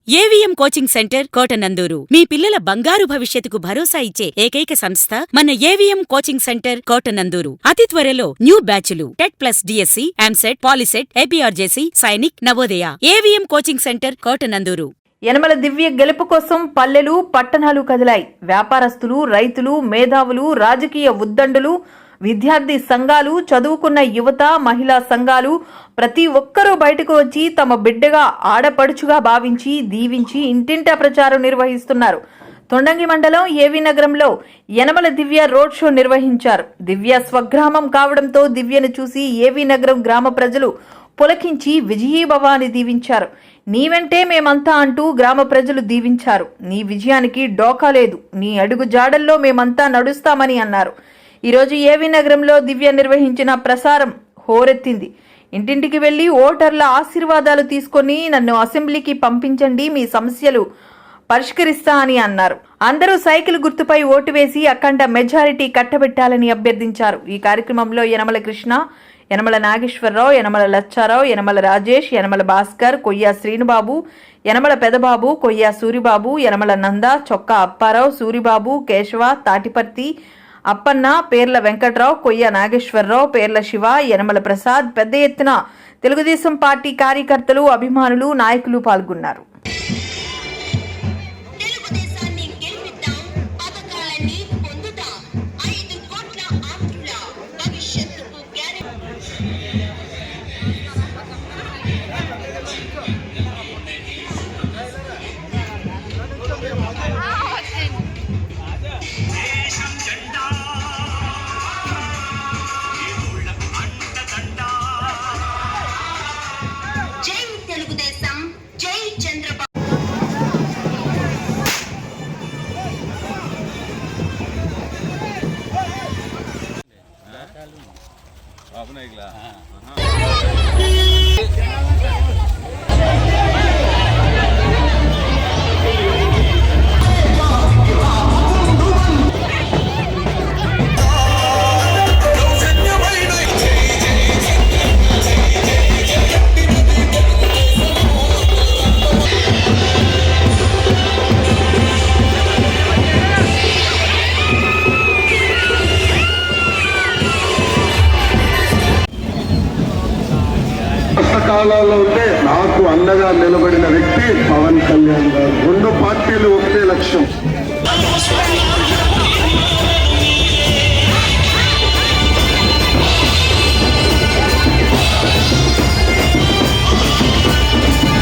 AVM coaching center Kotananduru మీ పిల్లల బంగారు భవిష్యత్తుకు భరోసా ఇచ్చే ఏకైక సంస్థ మన ఏవిఎం కోచింగ్ సెంటర్ కోటనందూరు. అతి త్వరలో న్యూ బ్యాచ్లు TET plus DSC, EAMCET, POLYCET, APRJC, Sainik, Navodaya. AVM coaching center Kotanandur. Yanamala Divya గెలుపు కోసం పల్లెలు, పట్టణాలు కదిలాయి. వ్యాపారస్తులు, రైతులు, మేధావులు, రాజకీయ ఉద్దండులు, విద్యార్థి సంఘాలు, చదువుకున్న యువత, మహిళా సంఘాలు ప్రతి ఒక్కరూ బయటకు వచ్చి తమ బిడ్డగా, ఆడపడుచుగా భావించి దీవించి ఇంటింటా ప్రచారం నిర్వహిస్తున్నారు. తొండంగి మండలం ఏవి నగరంలో యనమల దివ్య రోడ్ షో నిర్వహించారు. దివ్య స్వగ్రామం కావడంతో దివ్యను చూసి ఏవి నగరం గ్రామ ప్రజలు పులకించి విజయీభవాన్ని దీవించారు. నీ వెంటే మేమంతా అంటూ గ్రామ ప్రజలు దీవించారు. నీ విజయానికి డోకా లేదు, నీ అడుగు జాడల్లో మేమంతా నడుస్తామని అన్నారు. ఈరోజు ఏవి నగరంలో దివ్య నిర్వహించిన ప్రసారం హోరెత్తింది. ఇంటింటికి వెళ్లి ఓటర్ల ఆశీర్వాదాలు తీసుకొని నన్ను అసెంబ్లీకి పంపించండి, మీ సమస్యలు పరిష్కరిస్తా అని అన్నారు. అందరూ సైకిల్ గుర్తుపై ఓటు వేసి అఖండ మెజారిటీ కట్టబెట్టాలని అభ్యర్థించారు. ఈ కార్యక్రమంలో యనమల కృష్ణ, యనమల నాగేశ్వరరావు, యనమల లచ్చారావు, యనమల రాజేష్, యనమల భాస్కర్, కొయ్య శ్రీనుబాబు, యనమల పెదబాబు, కొయ్య సూరిబాబు, యనమల నంద, చొక్కా అప్పారావు, సూరిబాబు, కేశవ, తాటిపర్తి అప్పన్న, పేర్ల వెంకట్రావు, కొయ్య నాగేశ్వరరావు, పేర్ల శివ, యనమల ప్రసాద్, పెద్ద ఎత్తున తెలుగుదేశం పార్టీ కార్యకర్తలు, అభిమానులు, నాయకులు పాల్గొన్నారు. కాలాల్లో ఉంటే నాకు అండగా నిలబడిన వ్యక్తి పవన్ కళ్యాణ్ గారు. రెండు పార్టీలు ఒకటే లక్ష్యం.